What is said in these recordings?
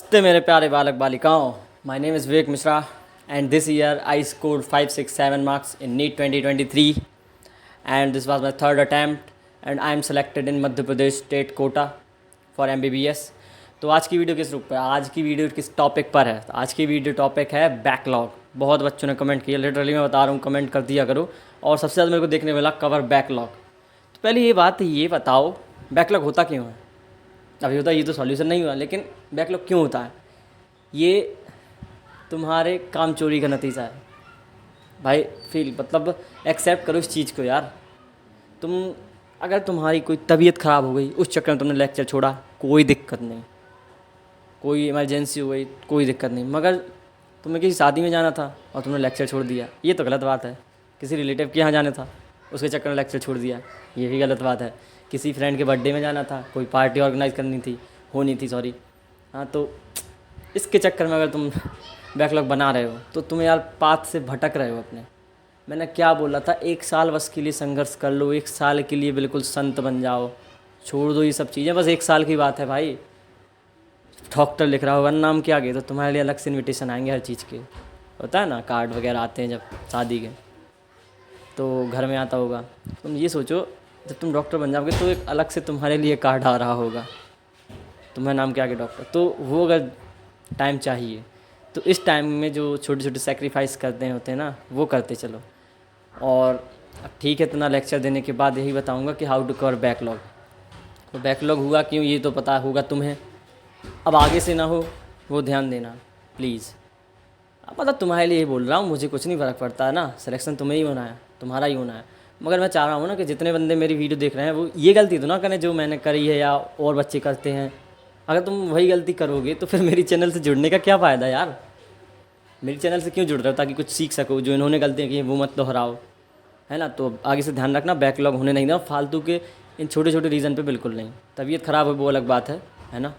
नमस्ते मेरे प्यारे बालक बालिकाओं. My name is Vivek Mishra and this year I scored 567 marks in NEET 2023 and this was my third attempt and I am selected in Madhya Pradesh state quota for MBBS. तो आज की video किस रूप पे, आज की video किस topic पर है? आज की वीडियो टॉपिक है बैकलॉग. बहुत बच्चों ने कमेंट किया, लिटरली मैं बता रहा हूँ, कमेंट कर दिया करो. और सबसे ज़्यादा मेरे को देखने मिला कवर बैकलॉग. तो पहले ये बताओ बैकलॉग होता क्यों है? अभी होता, ये तो सॉल्यूशन नहीं हुआ, लेकिन बैकलॉग क्यों होता है? ये तुम्हारे काम चोरी का नतीजा है भाई. मतलब एक्सेप्ट करो इस चीज़ को यार. अगर तुम्हारी कोई तबीयत ख़राब हो गई, उस चक्कर में तुमने लेक्चर छोड़ा, कोई दिक्कत नहीं. कोई इमरजेंसी हो गई, कोई दिक्कत नहीं. मगर तुम्हें किसी शादी में जाना था और तुमने लेक्चर छोड़ दिया, ये तो गलत बात है. किसी रिलेटिव के यहाँ जाना था, उसके चक्कर में लेक्चर छोड़ दिया, ये भी गलत बात है. किसी फ्रेंड के बर्थडे में जाना था, कोई पार्टी ऑर्गेनाइज होनी थी सॉरी. हाँ, तो इसके चक्कर में अगर तुम बैकलॉग बना रहे हो तो तुम यार पाथ से भटक रहे हो अपने. मैंने क्या बोला था, 1 साल बस के लिए संघर्ष कर लो, 1 साल के लिए बिल्कुल संत बन जाओ. छोड़ दो ये सब चीज़ें, बस 1 साल की बात है भाई. डॉक्टर लिख रहा होगा नाम के आगे तो तुम्हारे लिए अलग से इन्विटेशन आएंगे हर चीज़ के. होता है ना, कार्ड वगैरह आते हैं जब शादी के, तो घर में आता होगा. तुम ये सोचो, जब तुम डॉक्टर बन जाओगे तो एक अलग से तुम्हारे लिए कार्ड आ रहा होगा, तुम्हारे नाम के आगे डॉक्टर. तो वो अगर टाइम चाहिए तो इस टाइम में जो छोटे छोटे सेक्रीफाइस करते होते हैं ना, वो करते चलो. और अब ठीक है, इतना लेक्चर देने के बाद यही बताऊंगा कि हाउ टू कवर बैकलॉग. तो बैकलॉग हुआ क्यों ये तो पता होगा तुम्हें. अब आगे से ना हो वो ध्यान देना प्लीज़. अब मतलब तुम्हारे लिए ही बोल रहा हूँ, मुझे कुछ नहीं फ़र्क पड़ता है ना. सिलेक्शन तुम्हें ही होना है, तुम्हारा ही होना है. मगर मैं चाह रहा हूँ ना कि जितने बंदे मेरी वीडियो देख रहे हैं वो ये गलती तो ना करें जो मैंने करी है या और बच्चे करते हैं. अगर तुम वही गलती करोगे तो फिर मेरी चैनल से जुड़ने का क्या फ़ायदा यार. मेरी चैनल से क्यों जुड़ रहे हो? ताकि कुछ सीख सको. जो इन्होंने गलतियाँ की हैं वो मत दोहराओ, है ना. तो आगे से ध्यान रखना, बैकलॉग होने नहीं देना फालतू के इन छोटे छोटे रीज़न पे बिल्कुल नहीं. तबीयत ख़राब है वो अलग बात है ना.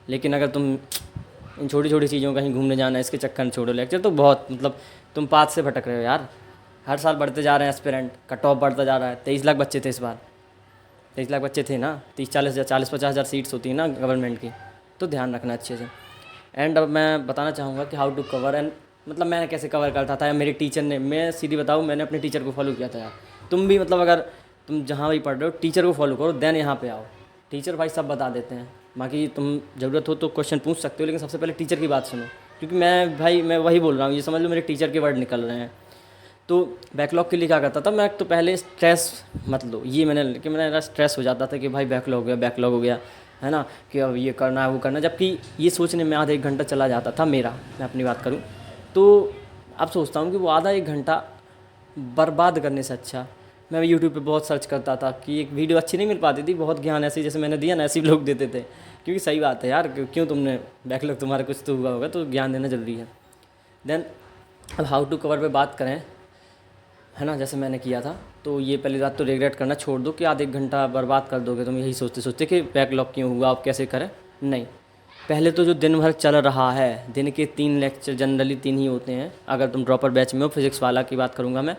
लेकिन अगर तुम इन छोटी छोटी चीज़ों कहीं घूमने जाना है इसके चक्कर में छोड़ो लेक्चर, तो बहुत मतलब तुम पाथ से भटक रहे हो यार. हर साल बढ़ते जा रहे हैं एस्पिरेंट, कट ऑफ बढ़ता जा रहा है. 23 लाख बच्चे थे इस बार, 23 लाख बच्चे थे ना. 40-50 हज़ार सीट्स होती हैं ना गवर्नमेंट की. तो ध्यान रखना अच्छे से. एंड अब मैं बताना चाहूँगा कि हाउ टू कवर. एंड मतलब मैंने कैसे कवर करता था, या मेरे टीचर ने, मैं सीधी बताऊँ, मैंने अपने टीचर को फॉलो किया था यार. तुम भी मतलब अगर तुम जहाँ भी पढ़ रहे हो टीचर को फॉलो करो, देन यहाँ पे आओ. टीचर भाई सब बता देते हैं. बाकी तुम ज़रूरत हो तो क्वेश्चन पूछ सकते हो, लेकिन सबसे पहले टीचर की बात सुनो. क्योंकि मैं वही बोल रहा हूँ, ये समझ लो मेरे टीचर के वर्ड निकल रहे हैं. तो बैकलॉग के लिए क्या करता था मैं, तो पहले स्ट्रेस मत लो. ये मैंने स्ट्रेस हो जाता था कि भाई बैकलॉग हो गया है ना, कि अब ये करना है वो करना. जबकि ये सोचने में आधा 1 घंटा चला जाता था मेरा. मैं अपनी बात करूँ तो अब सोचता हूँ कि वो आधा 1 घंटा बर्बाद करने से अच्छा मैं यूट्यूब पे बहुत सर्च करता था कि एक वीडियो अच्छी नहीं मिल पाती थी, बहुत ज्ञान ऐसे जैसे मैंने दिया ना ऐसे ही लोग देते थे. क्योंकि सही बात है यार, क्यों तुमने बैकलॉग, तुम्हारा कुछ तो हुआ होगा, तो ज्ञान देना ज़रूरी है. देन अब हाउ टू कवर पे बात करें, है ना, जैसे मैंने किया था. तो ये पहली बात तो रिग्रेट करना छोड़ दो कि आधा 1 घंटा बर्बाद कर दोगे तुम यही सोचते सोचते कि बैकलॉग क्यों हुआ, आप कैसे करें. नहीं, पहले तो जो दिन भर चल रहा है, दिन के 3 लेक्चर जनरली 3 ही होते हैं. अगर तुम ड्रॉपर बैच में हो, फिज़िक्स वाला की बात करूँगा मैं,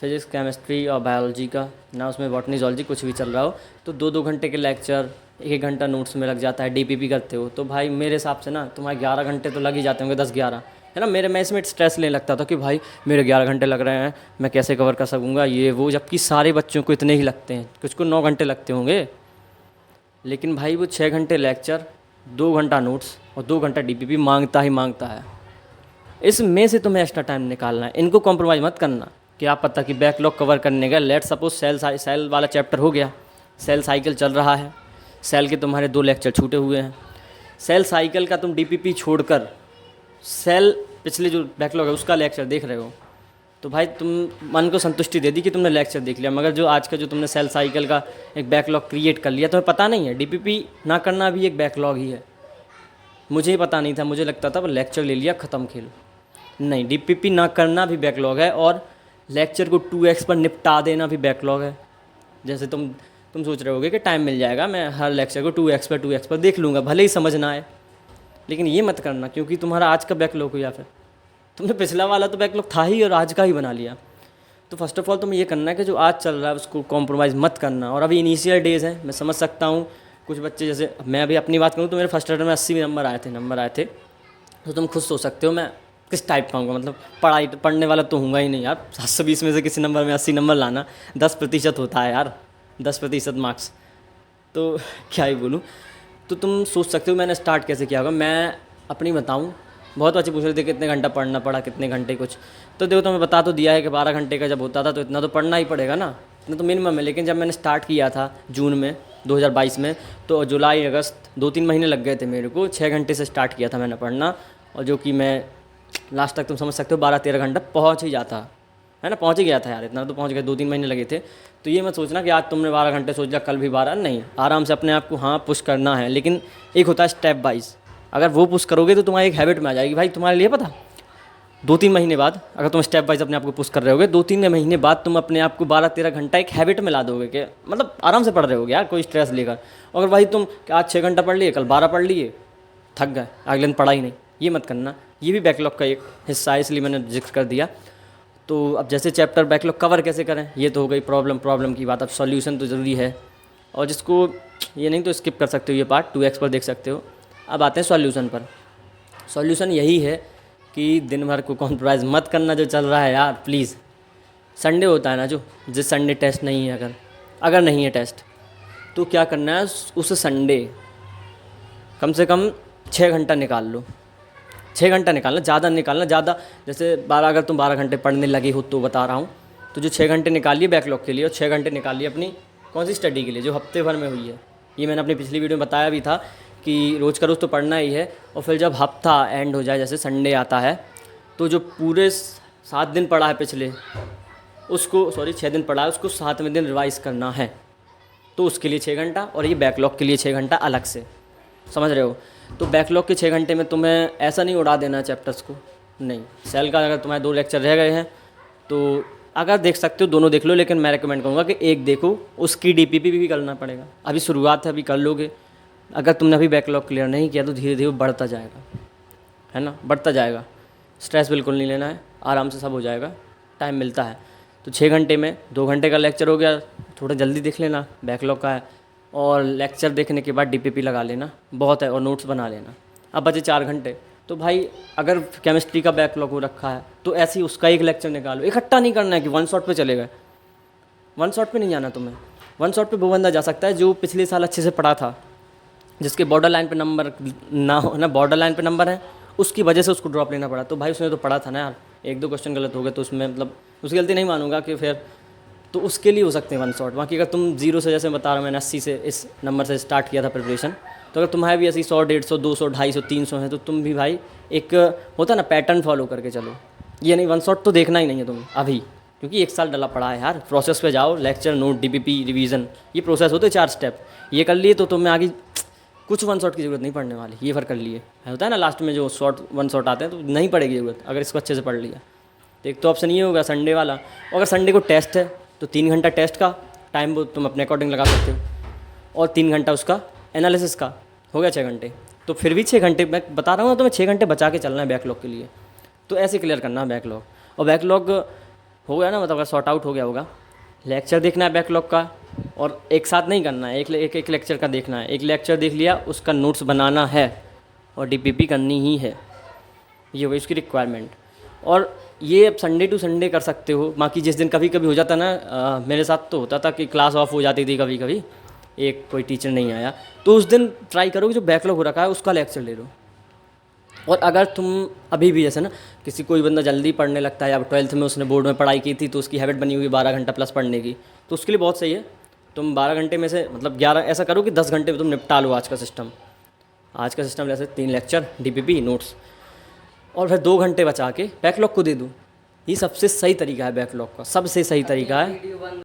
फिज़िक्स केमिस्ट्री और बायोलॉजी का ना, उसमें बॉटनी जूलॉजी कुछ भी चल रहा हो, तो 2-2 घंटे के लेक्चर, 1-1 घंटा नोट्स में लग जाता है. डीपीपी करते हो तो भाई मेरे हिसाब से ना तुम्हारे 11 घंटे तो लग ही जाते होंगे, 10-11, है ना. मैं इसमें स्ट्रेस लेने लगता था कि भाई मेरे 11 घंटे लग रहे हैं, मैं कैसे कवर कर सकूँगा ये वो. जबकि सारे बच्चों को इतने ही लगते हैं, कुछ को 9 घंटे लगते होंगे. लेकिन भाई वो 6 घंटे लेक्चर, 2 घंटा नोट्स और 2 घंटा डीपीपी मांगता ही मांगता है. इसमें से तुम्हें एक्स्ट्रा टाइम निकालना है. इनको कॉम्प्रोमाइज़ मत करना. कि आप पता कि बैकलॉग कवर करने का, लेट सपोज सेल वाला चैप्टर हो गया, सेल साइकिल चल रहा है, सेल के तुम्हारे 2 लेक्चर छूटे हुए हैं. सेल साइकिल का तुम डीपीपी छोड़कर सेल पिछले जो बैकलॉग है उसका लेक्चर देख रहे हो, तो भाई तुम मन को संतुष्टि दे दी कि तुमने लेक्चर देख लिया. मगर जो आज का जो तुमने सेल साइकिल का एक बैकलॉग क्रिएट कर लिया, तुम्हें पता नहीं है डीपीपी ना करना भी एक बैकलॉग ही है. मुझे ही पता नहीं था, मुझे लगता था लेक्चर ले लिया ख़त्म खेल. नहीं, डीपीपी ना करना भी बैकलॉग है, और लेक्चर को 2x पर निपटा देना भी बैकलॉग है. जैसे तुम सोच रहे होगे कि टाइम मिल जाएगा, मैं हर लेक्चर को 2x पर देख लूँगा, भले ही समझ ना आए. लेकिन ये मत करना, क्योंकि तुम्हारा आज का बैकलॉग हो, या फिर तुमने पिछला वाला तो बैकलॉग था ही और आज का ही बना लिया. तो फर्स्ट ऑफ ऑल तुम्हें ये करना है कि जो आज चल रहा है उसको कॉम्प्रोमाइज़ मत करना. और अभी इनिशियल डेज़ हैं, मैं समझ सकता हूँ कुछ बच्चे जैसे मैं अभी अपनी बात करूँ तो मेरे फर्स्ट अटेम्प्ट में 80 नंबर आए थे। तो तुम खुद सोच सकते हो मैं किस टाइप का हूँगा, मतलब पढ़ने वाला तो हूँगा ही नहीं यार। 720 में से किसी नंबर में 80 नंबर लाना 10% होता है यार, 10% मार्क्स, तो क्या ही बोलूँ। तो तुम सोच सकते हो मैंने स्टार्ट कैसे किया होगा। मैं अपनी बताऊँ, बहुत बच्चे पूछ रहे थे कितने घंटा पढ़ना पड़ा, कितने घंटे कुछ, तो देखो तुम्हें बता तो दिया है कि 12 घंटे का जब होता था तो इतना तो पढ़ना ही पड़ेगा ना, इतना तो मिनिमम है। लेकिन जब मैंने स्टार्ट किया था जून में 2022 में, तो जुलाई अगस्त 2-3 महीने लग गए थे मेरे को। 6 घंटे से स्टार्ट किया था मैंने पढ़ना, और जो कि मैं लास्ट तक तुम समझ सकते हो 12-13 घंटा पहुँच ही जाता है ना, पहुँच ही गया था यार, इतना तो पहुँच गया। 2-3 महीने लगे थे। तो ये मत सोचना कि आज तुमने 12 घंटे सोच लिया कल भी 12, नहीं, आराम से अपने आप को हाँ पुश करना है। लेकिन एक होता है स्टेप वाइज, अगर वो पुश करोगे तो तुम्हारी एक हैबिट में आ जाएगी। भाई तुम्हारे लिए पता 2-3 महीने बाद अगर तुम स्टेप वाइज अपने आप को पुश कर रहे होगे, 2-3 महीने बाद तुम अपने आप को 12-13 घंटा एक हैबिट में ला दोगे कि मतलब आराम से पढ़ रहे होगे यार, कोई स्ट्रेस लेकर। अगर भाई तुम आज 6 घंटा पढ़ लिए, कल 12 पढ़ लिए, थक गए, अगले दिन पढ़ा ही नहीं, ये मत करना। ये भी बैकलॉग का एक हिस्सा है, इसलिए मैंने जिक्र कर दिया। तो अब जैसे चैप्टर बैकलॉग कवर कैसे करें, ये तो हो गई प्रॉब्लम की बात। अब सॉल्यूशन तो ज़रूरी है, और जिसको ये नहीं तो स्किप कर सकते हो, ये पार्ट 2x पर देख सकते हो। अब आते हैं सॉल्यूशन पर। सॉल्यूशन यही है कि दिन भर को कॉम्प्रोमाइज़ मत करना जो चल रहा है यार, प्लीज़। संडे होता है ना जो, जिस संडे टेस्ट नहीं है, अगर नहीं है टेस्ट, तो क्या करना है, उस संडे कम से कम 6 घंटा निकाल लो। 6 घंटा निकालना, ज़्यादा निकालना, ज़्यादा जैसे 12, अगर तुम 12 घंटे पढ़ने लगे हो तो बता रहा हूँ, तो जो 6 घंटे निकालिए बैकलॉग के लिए, और 6 घंटे निकालिए अपनी कौन सी स्टडी के लिए जो हफ्ते भर में हुई है। ये मैंने अपनी पिछली वीडियो में बताया भी था कि रोज़ का रोज़ तो पढ़ना ही है, और फिर जब हफ्ता एंड हो जाए, जैसे संडे आता है, तो जो पूरे 7 दिन पढ़ा है पिछले, उसको 6 दिन पढ़ा है, उसको 7वें दिन रिवाइज़ करना है। तो उसके लिए 6 घंटा, और ये बैकलॉग के लिए 6 घंटा अलग से, समझ रहे हो। तो बैकलॉग के 6 घंटे में तुम्हें ऐसा नहीं उड़ा देना चैप्टर्स को, नहीं। सेल का अगर तुम्हारे 2 लेक्चर रह गए हैं तो अगर देख सकते हो दोनों देख लो, लेकिन मैं रेकमेंड करूँगा कि एक देखो, उसकी डीपीपी भी करना पड़ेगा। अभी शुरुआत है, अभी कर लोगे। अगर तुमने अभी बैकलॉग क्लियर नहीं किया तो धीरे धीरे बढ़ता जाएगा, है ना, बढ़ता जाएगा। स्ट्रेस बिल्कुल नहीं लेना है, आराम से सब हो जाएगा, टाइम मिलता है। तो 6 घंटे में 2 घंटे का लेक्चर हो गया, थोड़ा जल्दी देख लेना, बैकलॉग का है, और लेक्चर देखने के बाद डीपीपी लगा लेना, बहुत है, और नोट्स बना लेना। अब बचे 4 घंटे, तो भाई अगर केमिस्ट्री का बैकलॉग हो रखा है तो ऐसे ही उसका एक लेक्चर निकालो। इकट्ठा नहीं करना है कि वन शॉट पे चले गए, वन शॉट पे नहीं जाना तुम्हें। वन शॉट पे वो बंदा जा सकता है जो पिछले साल अच्छे से पढ़ा था, जिसके बॉर्डर लाइन पे नंबर ना हो ना, बॉर्डर लाइन पे नंबर है, उसकी वजह से उसको ड्रॉप लेना पड़ा। तो भाई उसने तो पढ़ा था ना यार, 1-2 क्वेश्चन गलत हो गए तो उसमें मतलब उसकी गलती नहीं मानूंगा कि फिर, तो उसके लिए हो सकते हैं वन शॉट। बाकी अगर तुम 0 से, जैसे बता रहा हूँ मैंने 80 से इस नंबर से स्टार्ट किया था प्रिपरेशन, तो अगर तुम्हारे भी ऐसी 100, 150, 200, 250, 300 है, तो तुम भी भाई एक होता ना पैटर्न फॉलो करके चलो। ये नहीं वन शॉट तो देखना ही नहीं है तुम्हें अभी, क्योंकि 1 साल डला पड़ा है यार। प्रोसेस पे जाओ, लेक्चर, नोट, डीपीपी, रिवीजन, ये प्रोसेस होते 4 स्टेप। ये कर लिए तो तुम्हें आगे कुछ वन शॉट की ज़रूरत नहीं पड़ने वाली। ये फर्क कर लिए होता है ना, लास्ट में जो वन शॉट आते हैं तो नहीं पड़ेगी ज़रूरत अगर इसको अच्छे से पढ़ लिया। तो एक तो ऑप्शन ये होगा संडे वाला, और अगर संडे को टेस्ट है तो 3 घंटा टेस्ट का टाइम वो तुम अपने अकॉर्डिंग लगा सकते हो, और 3 घंटा उसका एनालिसिस का, हो गया 6 घंटे। तो फिर भी 6 घंटे मैं बता रहा हूँ, तो मैं 6 घंटे बचा के चलना है बैकलॉग के लिए। तो ऐसे क्लियर करना है बैकलॉग। और बैकलॉग हो गया ना, मतलब अगर सॉर्ट आउट हो गया होगा, लेक्चर देखना है बैकलॉग का, और एक साथ नहीं करना है, एक लेक्चर का देखना है। एक लेक्चर देख लिया, उसका नोट्स बनाना है, और डीपीपी करनी ही है, ये हुई उसकी रिक्वायरमेंट। और ये अब संडे टू संडे कर सकते हो। बाकी जिस दिन कभी कभी हो जाता ना, मेरे साथ तो होता था कि क्लास ऑफ हो जाती थी कभी कभी, एक कोई टीचर नहीं आया, तो उस दिन ट्राई करो कि जो बैकलॉग हो रखा है उसका लेक्चर ले लो। और अगर तुम अभी भी जैसे ना, किसी कोई बंदा जल्दी पढ़ने लगता है, अब 12th में उसने बोर्ड में पढ़ाई की थी तो उसकी हैबिट बनी हुई 12 घंटा प्लस पढ़ने की, तो उसके लिए बहुत सही है। तुम 12 घंटे में से मतलब 11, ऐसा करो कि 10 घंटे में तुम निपटा लो आज का सिस्टम। आज का सिस्टम जैसे 3 लेक्चर, डीपीपी, नोट्स, और फिर 2 घंटे बचा के बैकलॉग को दे दूँ। ये सबसे सही तरीका है बैकलॉग का, सबसे सही तरीका है।